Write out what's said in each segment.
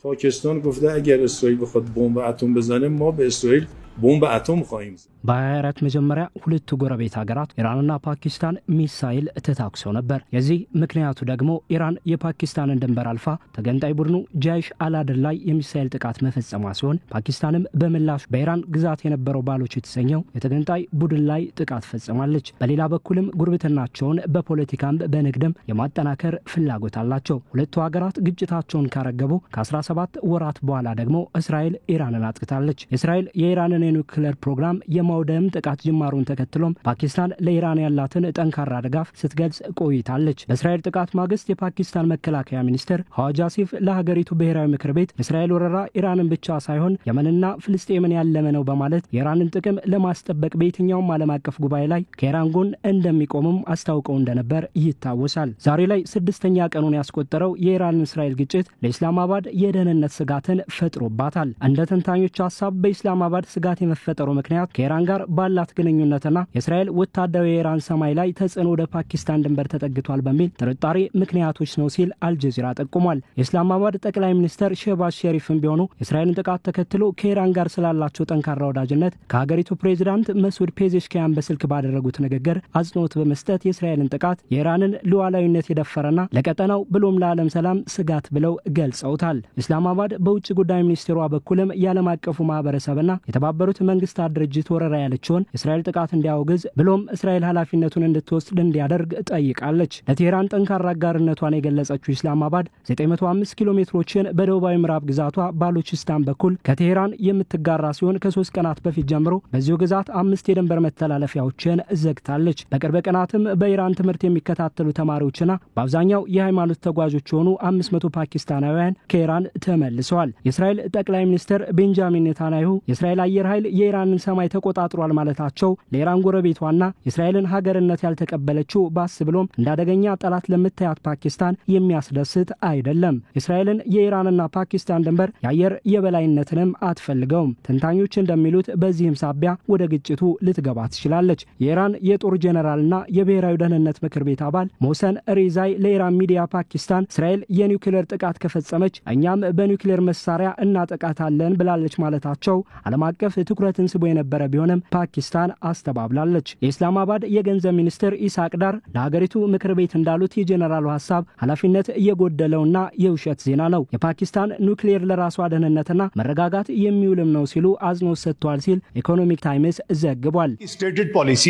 پاکستان گفته اگر اسرائیل بخواد بمب اتم بزنه ما به اسرائیل بمب اتم خواهیم زد. በአራት መጀመሪያ ሁለቱ ጎረቤት ሀገራት ኢራንና ፓኪስታን ሚሳኤል ተታኩሰው ነበር። የዚህ ምክንያቱ ደግሞ ኢራን የፓኪስታንን ድንበር አልፋ ተገንጣይ ቡድኑ ጃይሽ አልአድል ላይ የሚሳኤል ጥቃት መፈጸሟ ሲሆን ፓኪስታንም በምላሽ በኢራን ግዛት የነበረው ባሎች የተሰኘው የተገንጣይ ቡድን ላይ ጥቃት ፈጽማለች። በሌላ በኩልም ጉርብትናቸውን በፖለቲካም በንግድም የማጠናከር ፍላጎት አላቸው። ሁለቱ ሀገራት ግጭታቸውን ካረገቡ ከ17 ወራት በኋላ ደግሞ እስራኤል ኢራንን አጥቅታለች። እስራኤል የኢራንን የኒውክሌር ፕሮግራም የማውደም ጥቃት ጅማሩን ተከትሎም ፓኪስታን ለኢራን ያላትን ጠንካራ ድጋፍ ስትገልጽ ቆይታለች። በእስራኤል ጥቃት ማግስት የፓኪስታን መከላከያ ሚኒስትር ሐዋጅ አሲፍ ለሀገሪቱ ብሔራዊ ምክር ቤት እስራኤል ወረራ ኢራንን ብቻ ሳይሆን የመንና ፍልስጤምን ያለመ ነው በማለት የኢራንን ጥቅም ለማስጠበቅ በየትኛውም ዓለም አቀፍ ጉባኤ ላይ ከኢራን ጎን እንደሚቆምም አስታውቀው እንደነበር ይታወሳል። ዛሬ ላይ 6ኛ ቀኑን ያስቆጠረው የኢራን እስራኤል ግጭት ለኢስላማባድ የደህንነት ስጋትን ፈጥሮባታል። እንደ ተንታኞች ሐሳብ በኢስላማባድ ስጋት የመፈጠሩ ምክንያት ከኢራን ጋር ባላት ግንኙነትና የእስራኤል ወታደራዊ የኢራን ሰማይ ላይ ተጽዕኖ ወደ ፓኪስታን ድንበር ተጠግቷል በሚል ጥርጣሬ ምክንያቶች ነው ሲል አልጀዚራ ጠቁሟል። የኢስላማባድ ጠቅላይ ሚኒስትር ሼህባዝ ሸሪፍም ቢሆኑ የእስራኤልን ጥቃት ተከትሎ ከኢራን ጋር ስላላቸው ጠንካራ ወዳጅነት ከሀገሪቱ ፕሬዝዳንት መስዑድ ፔዜሽኪያን በስልክ ባደረጉት ንግግር አጽንኦት በመስጠት የእስራኤልን ጥቃት የኢራንን ሉዓላዊነት የደፈረና ለቀጠናው ብሎም ለዓለም ሰላም ስጋት ብለው ገልጸውታል። ኢስላማባድ በውጭ ጉዳይ ሚኒስቴሯ በኩልም የዓለም አቀፉ ማህበረሰብና የተባበሩት መንግስታት ድርጅት ወረራ ያለችውን እስራኤል ጥቃት እንዲያወግዝ ብሎም እስራኤል ኃላፊነቱን እንድትወስድ እንዲያደርግ ጠይቃለች። ለቴህራን ጠንካራ አጋርነቷን የገለጸችው ኢስላማባድ 905 ኪሎ ሜትሮችን በደቡባዊ ምዕራብ ግዛቷ ባሉቺስታን በኩል ከቴህራን የምትጋራ ሲሆን ከ3 ቀናት በፊት ጀምሮ በዚሁ ግዛት 5 የድንበር መተላለፊያዎችን ዘግታለች። በቅርብ ቀናትም በኢራን ትምህርት የሚከታተሉ ተማሪዎችና በአብዛኛው የሃይማኖት ተጓዦች የሆኑ 500 ፓኪስታናውያን ከኢራን ተመልሰዋል። የእስራኤል ጠቅላይ ሚኒስትር ቤንጃሚን ኔታንያሁ የእስራኤል አየር ኃይል የኢራንን ሰማይ ተቆጣጥሯል ማለታቸው ለኢራን ጎረቤቷና የእስራኤልን ሀገርነት ያልተቀበለችው ባስ ብሎም እንዳደገኛ ጠላት ለምታያት ፓኪስታን የሚያስደስት አይደለም። እስራኤልን የኢራንና ፓኪስታን ድንበር የአየር የበላይነትንም አትፈልገውም። ተንታኞች እንደሚሉት በዚህም ሳቢያ ወደ ግጭቱ ልትገባ ትችላለች። የኢራን የጦር ጄኔራልና የብሔራዊ ደህንነት ምክር ቤት አባል ሞሰን ሪዛይ ለኢራን ሚዲያ ፓኪስታን እስራኤል የኒውክሌር ጥቃት ከፈጸመች እኛም በኒውክሌር መሳሪያ እናጠቃታለን ብላለች ማለታቸው ዓለም አቀፍ ትኩረትን ስቦ የነበረ ቢሆንም ፓኪስታን አስተባብላለች። የኢስላማባድ የገንዘብ ሚኒስትር ኢሳቅ ዳር ለሀገሪቱ ምክር ቤት እንዳሉት የጄኔራሉ ሐሳብ ኃላፊነት የጎደለውና የውሸት ዜና ነው። የፓኪስታን ኒውክሌር ለራሷ ደህንነትና መረጋጋት የሚውልም ነው ሲሉ አጽንኦት ሰጥተዋል ሲል ኢኮኖሚክ ታይምስ ዘግቧል። ስቴትድ ፖሊሲ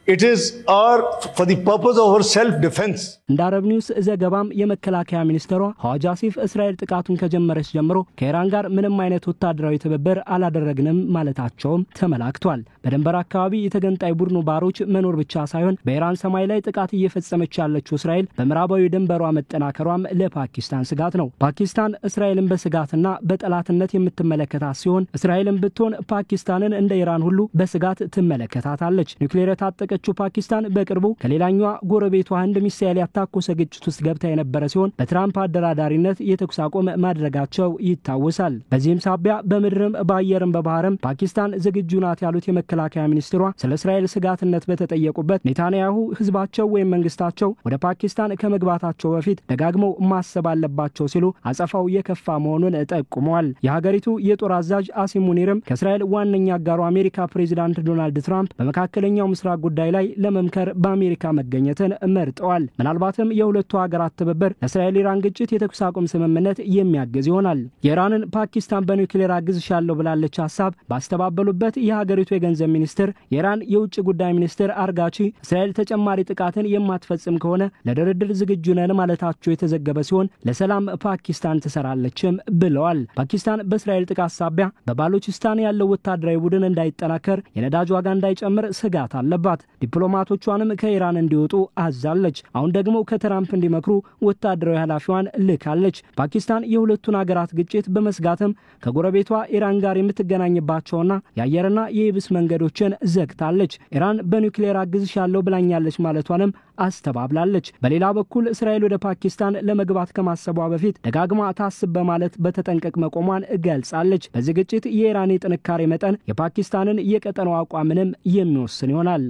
It is for the purpose of our self-defense. እንደ አረብ ኒውስ ዘገባም የመከላከያ ሚኒስትሯ ሐዋጅ አሲፍ እስራኤል ጥቃቱን ከጀመረች ጀምሮ ከኢራን ጋር ምንም አይነት ወታደራዊ ትብብር አላደረግንም ማለታቸውም ተመላክቷል። በድንበር አካባቢ የተገንጣይ ቡድኑ ባሮች መኖር ብቻ ሳይሆን በኢራን ሰማይ ላይ ጥቃት እየፈጸመች ያለችው እስራኤል በምዕራባዊ ድንበሯ መጠናከሯም ለፓኪስታን ስጋት ነው። ፓኪስታን እስራኤልን በስጋትና በጠላትነት የምትመለከታት ሲሆን እስራኤልን ብትሆን ፓኪስታንን እንደ ኢራን ሁሉ በስጋት ትመለከታታለች። ኒውክሌር ታጠቀችው ፓኪስታን በቅርቡ ከሌላኛዋ ጎረቤቷ ህንድ ሚሳኤል ያታኮሰ ግጭት ውስጥ ገብታ የነበረ ሲሆን በትራምፕ አደራዳሪነት የተኩስ አቁም ማድረጋቸው ይታወሳል። በዚህም ሳቢያ በምድርም በአየርም በባህርም ፓኪስታን ዝግጁ ናት ያሉት የመከላከያ ሚኒስትሯ ስለ እስራኤል ስጋትነት በተጠየቁበት ኔታንያሁ ህዝባቸው ወይም መንግስታቸው ወደ ፓኪስታን ከመግባታቸው በፊት ደጋግመው ማሰብ አለባቸው ሲሉ አጸፋው የከፋ መሆኑን ጠቁመዋል። የሀገሪቱ የጦር አዛዥ አሲም ሙኒርም ከእስራኤል ዋነኛ አጋሩ አሜሪካ ፕሬዝዳንት ዶናልድ ትራምፕ በመካከለኛው ምስራቅ ጉዳይ ላይ ለመምከር በአሜሪካ መገኘትን መርጠዋል። ምናልባትም የሁለቱ ሀገራት ትብብር ለእስራኤል ኢራን ግጭት የተኩስ አቁም ስምምነት የሚያግዝ ይሆናል። የኢራንን ፓኪስታን በኒውክሌር አግዝሻለሁ ብላለች ሐሳብ ባስተባበሉበት የሀገሪቱ የገንዘብ ሚኒስትር የኢራን የውጭ ጉዳይ ሚኒስትር አርጋቺ እስራኤል ተጨማሪ ጥቃትን የማትፈጽም ከሆነ ለድርድር ዝግጁ ነን ማለታቸው የተዘገበ ሲሆን ለሰላም ፓኪስታን ትሰራለችም ብለዋል። ፓኪስታን በእስራኤል ጥቃት ሳቢያ በባሉቺስታን ያለው ወታደራዊ ቡድን እንዳይጠናከር የነዳጅ ዋጋ እንዳይጨምር ስጋት አለባት። ዲፕሎማቶቿንም ከኢራን እንዲወጡ አዛለች። አሁን ደግሞ ከትራምፕ እንዲመክሩ ወታደራዊ ኃላፊዋን ልካለች። ፓኪስታን የሁለቱን ሀገራት ግጭት በመስጋትም ከጎረቤቷ ኢራን ጋር የምትገናኝባቸውና የአየርና የየብስ መንገዶችን ዘግታለች። ኢራን በኒውክሌር አግዝሻለሁ ብላኛለች ማለቷንም አስተባብላለች። በሌላ በኩል እስራኤል ወደ ፓኪስታን ለመግባት ከማሰቧ በፊት ደጋግማ ታስብ በማለት በተጠንቀቅ መቆሟን ገልጻለች። በዚህ ግጭት የኢራን የጥንካሬ መጠን የፓኪስታንን የቀጠናው አቋምንም የሚወስን ይሆናል።